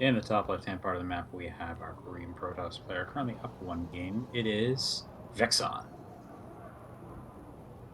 In the top left-hand part of the map, we have our green Protoss player currently up one game. It is Vexon.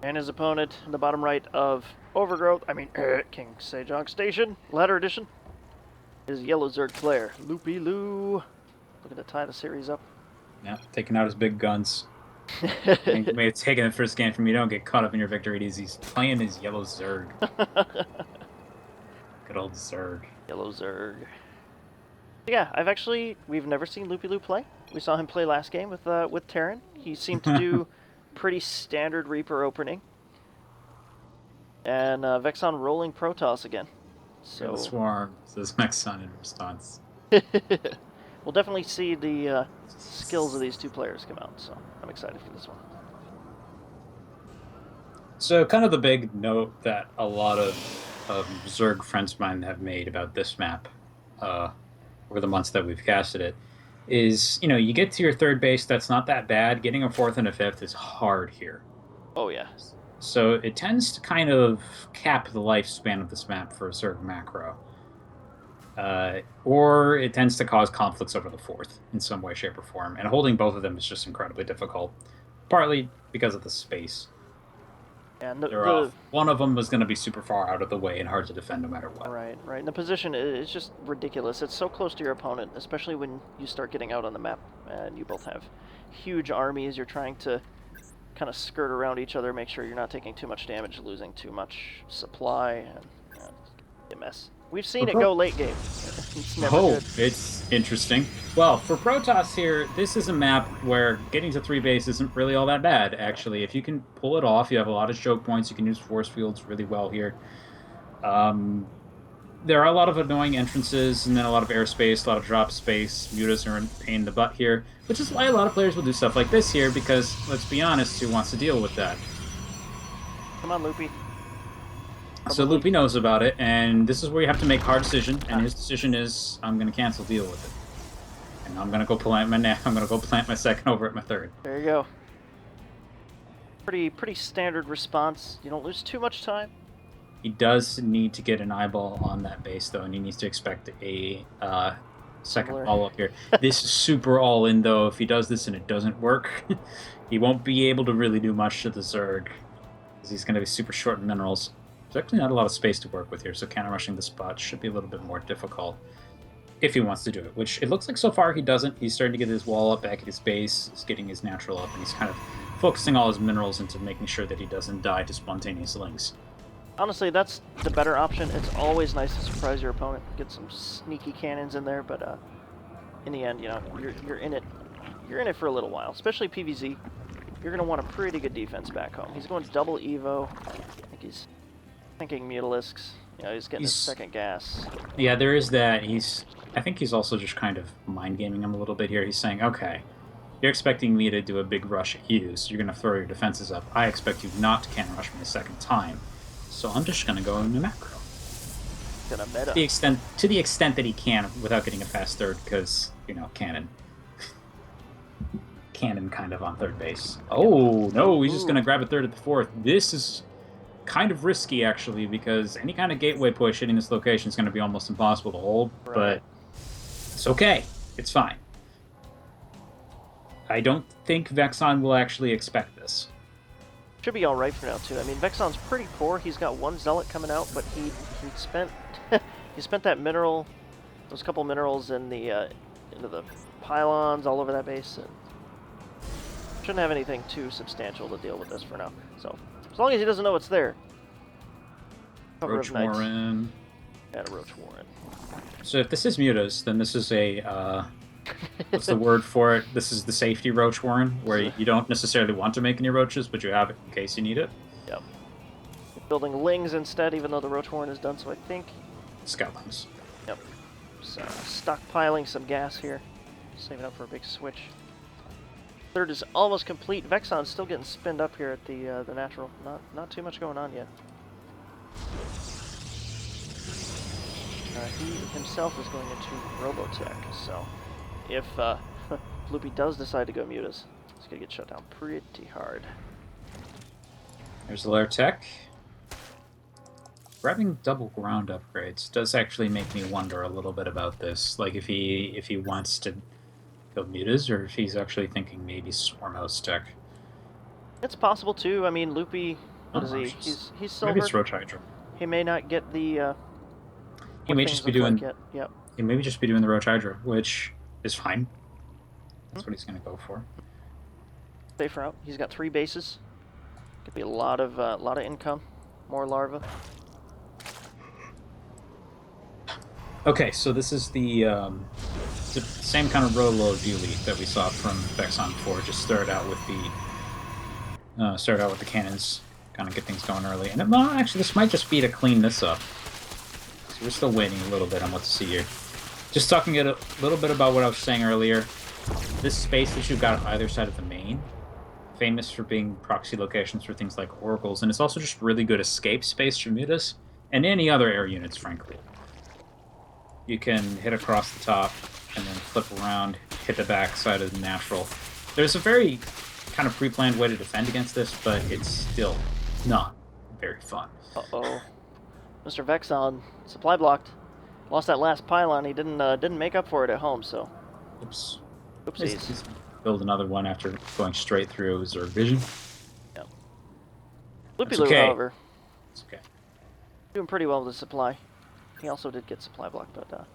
And his opponent in the bottom right of Overgrowth, King Sejong Station, Ladder Edition, is Yellow Zerg player, Loopyloo. Looking to tie the series up. Yeah, taking out his big guns. He may have taken the first game from you. Don't get caught up in your victory. He's playing his Yellow Zerg. Good old Zerg. Yellow Zerg. Yeah, we've never seen Loopyloo play. We saw him play last game with Terran. He seemed to do pretty standard Reaper opening. And Vexon rolling Protoss again. So the Swarm says Vexon in response. We'll definitely see the skills of these two players come out, so I'm excited for this one. So kind of the big note that a lot of Zerg friends of mine have made about this map over the months that we've casted it is, you get to your third base, that's not that bad. Getting a fourth and a fifth is hard here. Oh, yeah. So it tends to kind of cap the lifespan of this map for a Zerg macro. Or it tends to cause conflicts over the fourth in some way, shape, or form. And holding both of them is just incredibly difficult, partly because of the space. And one of them is going to be super far out of the way and hard to defend no matter what. Right. And the position is just ridiculous. It's so close to your opponent, especially when you start getting out on the map and you both have huge armies. You're trying to kind of skirt around each other, make sure you're not taking too much damage, losing too much supply, and it's a mess. We've seen it go late game. It's never good. It's interesting. Well, for Protoss here, this is a map where getting to 3 base isn't really all that bad, actually. If you can pull it off, you have a lot of choke points, you can use force fields really well here. There are a lot of annoying entrances, and then a lot of airspace, a lot of drop space. Mutas are a pain in the butt here, which is why a lot of players will do stuff like this here, because, let's be honest, who wants to deal with that? Come on, Loopy. So Loopy knows about it, and this is where you have to make a hard decision, and his decision is, I'm going to cancel deal with it. And I'm going to go plant my second over at my third. There you go. Pretty standard response. You don't lose too much time. He does need to get an eyeball on that base, though, and he needs to expect a second follow-up here. This is super all-in, though. If he does this and it doesn't work, he won't be able to really do much to the Zerg, because he's going to be super short in minerals. There's actually not a lot of space to work with here, so counter-rushing the spot should be a little bit more difficult if he wants to do it, which it looks like so far he doesn't. He's starting to get his wall up back at his base, he's getting his natural up, and he's kind of focusing all his minerals into making sure that he doesn't die to spontaneous links. Honestly, that's the better option. It's always nice to surprise your opponent, get some sneaky cannons in there, but in the end, you're in it. You're in it for a little while, especially PvZ. You're going to want a pretty good defense back home. He's going double Evo. I think he's thinking Mutalisks. He's getting his second gas. Yeah, there is that. I think he's also just kind of mind gaming him a little bit here. He's saying, okay, you're expecting me to do a big rush at you, so you're going to throw your defenses up. I expect you not to counter rush me a second time. So I'm just going to go into macro. Gonna meta. To the extent that he can without getting a fast third, because, cannon. Cannon kind of on third base. Oh, no, he's just going to grab a third at the fourth. This is kind of risky, actually, because any kind of gateway push hitting this location is going to be almost impossible to hold, but it's okay. It's fine. I don't think Vexon will actually expect this. Should be all right for now, too. I mean, Vexon's pretty poor. He's got one Zealot coming out, but he spent he spent that mineral, those couple minerals in the into the pylons all over that base. And shouldn't have anything too substantial to deal with this for now. So as long as he doesn't know it's there. Roach Warren. And a Roach Warren. So if this is Mutas, then this is a what's the word for it? This is the safety Roach Warren, where you don't necessarily want to make any roaches, but you have it in case you need it. Yep. Building Lings instead, even though the Roach Warren is done, so I think... Scoutlands. Yep. So, stockpiling some gas here. Saving up for a big switch. Third is almost complete. Vexon's still getting spinned up here at the natural. Not too much going on yet. He himself is going into Robotech, so... If Loopy does decide to go Mutas, he's going to get shut down pretty hard. There's the Lair Tech. Grabbing double ground upgrades does actually make me wonder a little bit about this. Like if he wants to go mutas, or if he's actually thinking maybe Swarm Host tech. It's possible too. I mean, Loopy, what is he? Roaches. He's Maybe silver. it's Roach Hydra. He may not get the He what may things just be look like doing. yet. Yep. He may just be doing the Roach Hydra, which is fine. Hmm? That's what he's going to go for. Safe route. He's got 3 bases. Could be a lot of income. More larvae. Okay, so this is the same kind of Rolo dealie that we saw from Vexon before. Just started out with the cannons, kind of get things going early. And well, actually, this might just be to clean this up. So we're still waiting a little bit on what to see here. Just talking a little bit about what I was saying earlier. This space that you've got on either side of the main, famous for being proxy locations for things like oracles, and it's also just really good escape space for mutas and any other air units, frankly. You can hit across the top and then flip around, hit the back side of the natural. There's a very kind of pre-planned way to defend against this, but it's still not very fun. Uh-oh. Mr. Vexon, supply blocked. Lost that last pylon. He didn't make up for it at home, so. Oops. Oopsies. He's build another one after going straight through Zerg Vision. Yeah. Loopyloo, okay. however. It's okay. Doing pretty well with the supply. He also did get supply blocked, but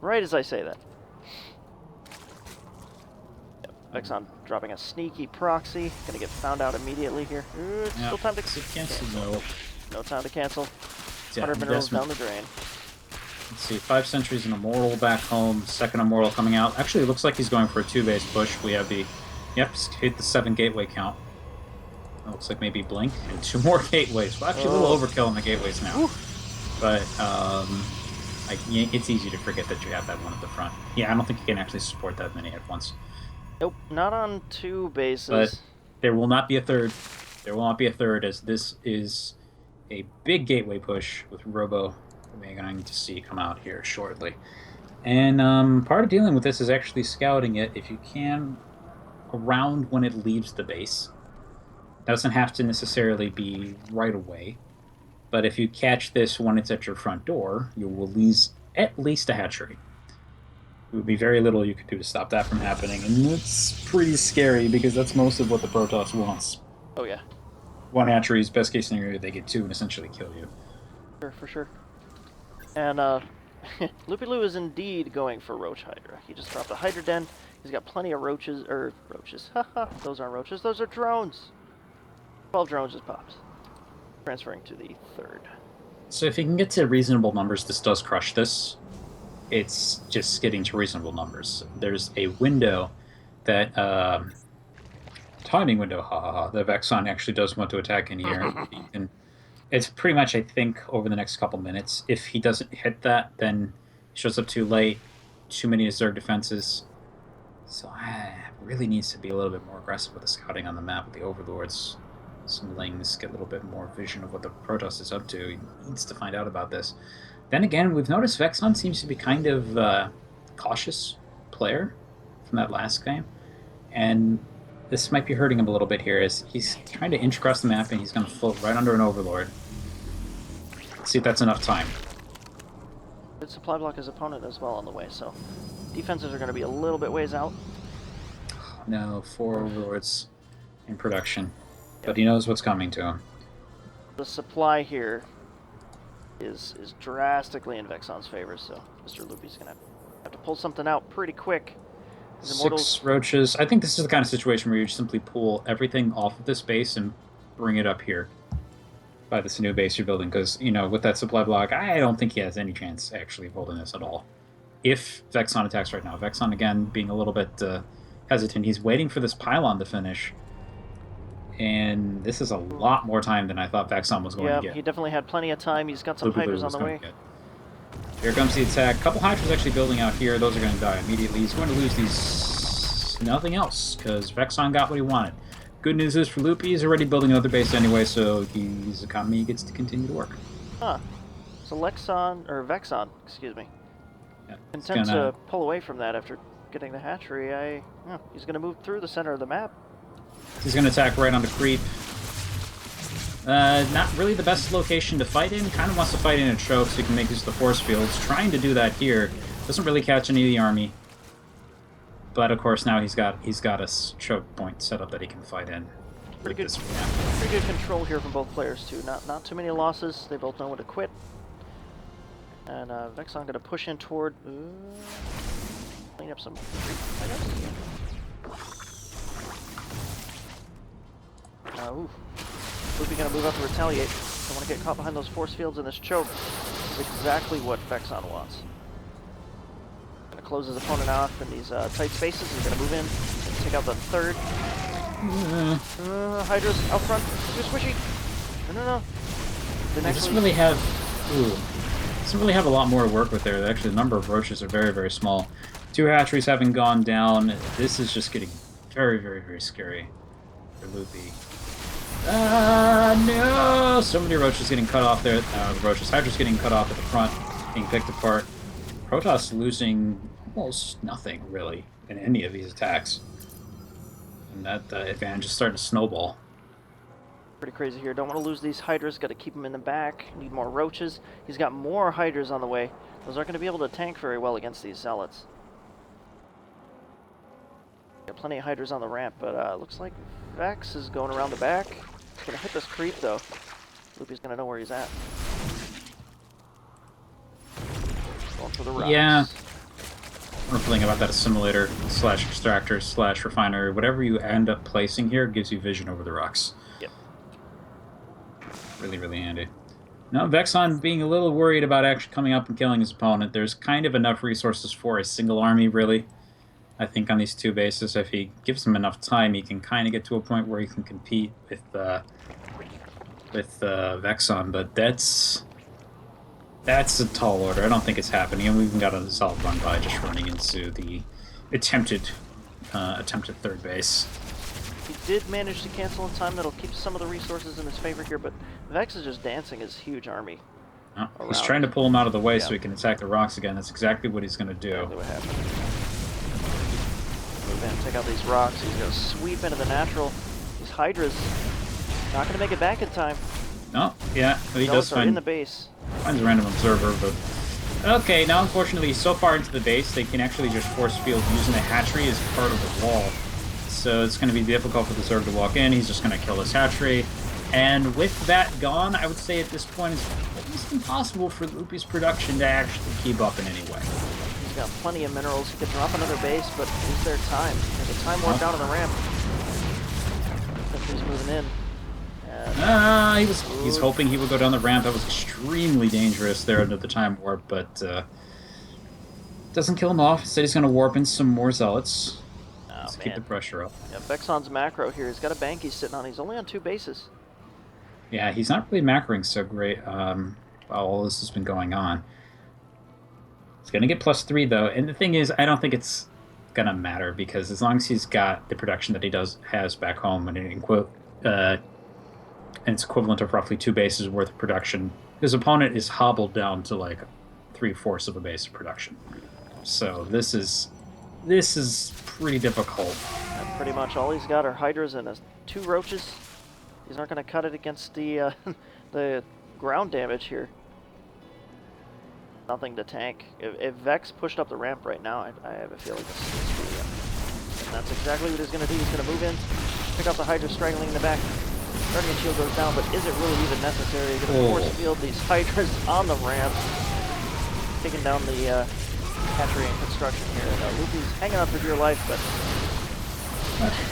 right as I say that. Yep. Vexon dropping a sneaky proxy. Gonna get found out immediately here. Still time to cancel. No time to cancel. Yeah, 100 minerals down the drain. Let's see, 5 sentries and Immortal back home. Second Immortal coming out. Actually, it looks like he's going for a 2-base push. We have the, hit the 7 gateway count. It looks like maybe Blink and 2 more gateways. Well, actually, a little overkill on the gateways now. Ooh. But it's easy to forget that you have that one at the front. Yeah, I don't think you can actually support that many at once. Nope, not on 2 bases. But there will not be a third. There will not be a third, as this is a big gateway push with Robo. We're going to see come out here shortly. And part of dealing with this is actually scouting it, if you can, around when it leaves the base. It doesn't have to necessarily be right away, but if you catch this when it's at your front door, you will lose at least a hatchery. It would be very little you could do to stop that from happening, and it's pretty scary because that's most of what the Protoss wants. Oh yeah. 1 hatchery is best case scenario, they get 2 and essentially kill you. Sure, for sure. And Loopyloo is indeed going for Roach Hydra. He just dropped a Hydra Den. He's got plenty of roaches. Haha, those aren't roaches, those are drones. 12 drones just popped. Transferring to the 3rd. So if you can get to reasonable numbers, this does crush this. It's just getting to reasonable numbers. There's a window that, timing window, the Vexon actually does want to attack in here. And it's pretty much, I think, over the next couple minutes. If he doesn't hit that, then he shows up too late, too many Zerg defenses. So really needs to be a little bit more aggressive with the scouting on the map with the Overlords. Some Lings get a little bit more vision of what the Protoss is up to. He needs to find out about this. Then again, we've noticed Vexon seems to be kind of cautious player from that last game. And this might be hurting him a little bit here as he's trying to inch across the map and he's going to float right under an Overlord. Let's see if that's enough time. Good supply block his opponent as well on the way, so defenses are going to be a little bit ways out. No, 4 Overlords in production. Yep. But he knows what's coming to him. The supply here is drastically in Vexon's favor, so Mr. Loopy's going to have to pull something out pretty quick. 6 roaches. I think this is the kind of situation where you just simply pull everything off of this base and bring it up here by this new base you're building. Because, with that supply block, I don't think he has any chance actually of holding this at all. If Vexon attacks right now. Vexon, again, being a little bit hesitant. He's waiting for this pylon to finish. And this is a lot more time than I thought Vexon was going to get. Yeah, he definitely had plenty of time. He's got some Hydras on the way. Here comes the attack. A couple Hydras actually building out here. Those are going to die immediately. He's going to lose these... nothing else, because Vexon got what he wanted. Good news is for Loopy, he's already building another base anyway, so his economy gets to continue to work. Huh. So Vexon, excuse me. Yeah, Content to pull away from that after getting the hatchery. He's going to move through the center of the map. He's going to attack right on the creep. Not really the best location to fight in. Kind of wants to fight in a choke so he can make use of the force fields. Trying to do that here. Doesn't really catch any of the army. But of course now he's got a choke point set up that he can fight in. Pretty good control here from both players too. Not too many losses. They both know when to quit. And Vexon gonna push in toward clean up some creep, I guess. Ooh. Loopy gonna move up to retaliate. Don't want to get caught behind those force fields in this choke. This is exactly what Vexon wants. Gonna close his opponent off in these tight spaces. He's gonna move in and take out the third. Hydra's out front. Too squishy. No. It doesn't really have. Doesn't really have a lot more to work with there. Actually, the number of roaches are very, very small. 2 hatcheries having gone down. This is just getting very, very, very scary for Loopy. No! So many roaches getting cut off there. Hydra's getting cut off at the front, being picked apart. Protoss losing almost nothing, really, in any of these attacks. And that advantage is starting to snowball. Pretty crazy here. Don't want to lose these Hydras. Got to keep them in the back. Need more roaches. He's got more Hydras on the way. Those aren't going to be able to tank very well against these zealots. Got plenty of Hydras on the ramp, but looks like Vex is going around the back. He's going to hit this creep, though. Loopy's going to know where he's at. Going for the rocks. Yeah. We're feeling about that assimilator / extractor / refinery. Whatever you end up placing here gives you vision over the rocks. Yep. Really, really handy. Now, Vexon being a little worried about actually coming up and killing his opponent. There's kind of enough resources for a single army, really. I think on these 2 bases, if he gives him enough time, he can kind of get to a point where he can compete with Vexon. But that's a tall order. I don't think it's happening, and we even got a solid run by just running into the attempted 3rd base. He did manage to cancel in time. That'll keep some of the resources in his favor here, but Vex is just dancing his huge army. Oh, he's trying to pull him out of the way so he can attack the rocks again. That's exactly what he's going to do. Exactly what happened. Move in, take out these rocks. He's going to sweep into the natural. These Hydras not going to make it back in time. No, yeah, but he does find in the base. Finds a random observer, but okay. Now, unfortunately, he's so far into the base they can actually just force field using the hatchery as part of the wall. So it's going to be difficult for the observer to walk in. He's just going to kill his hatchery, and with that gone, I would say at this point it's almost impossible for Loopy's production to actually keep up in any way. He's got plenty of minerals. He could drop another base, but is there time? There's a time warp down on the ramp. He's moving in. He's hoping he would go down the ramp. That was extremely dangerous there under the time warp, but doesn't kill him off. Instead, he's going to warp in some more zealots. Let's keep the pressure up. Yeah, Vexon's macro here. He's got a bank he's sitting on. He's only on 2 bases. Yeah, he's not really macroing so great while all this has been going on. He's going to get +3, though. And the thing is, I don't think it's going to matter, because as long as he's got the production that he has back home and it's equivalent of roughly 2 bases worth of production, his opponent is hobbled down to like 3/4 of a base of production. So this is pretty difficult. And pretty much all he's got are Hydras and 2 roaches. He's not going to cut it against the the ground damage here. Nothing to tank. If Vex pushed up the ramp right now, I have a feeling this is really up. And that's exactly what he's going to do. He's going to move in, pick up the Hydra straggling in the back. Guardian shield goes down, but is it really even necessary? He's going to force field these Hydras on the ramp, taking down the hatchery and construction here. And Loopy's hanging on for dear life, but...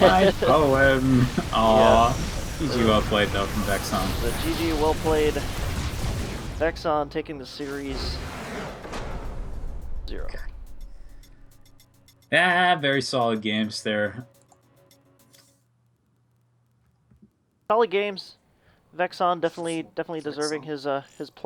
My poem. Aww. GG well played, though, from Vexon. The GG well played. Vexon taking the series 0. Okay. Very solid games there. Solid games. Vexon definitely deserving his plaque.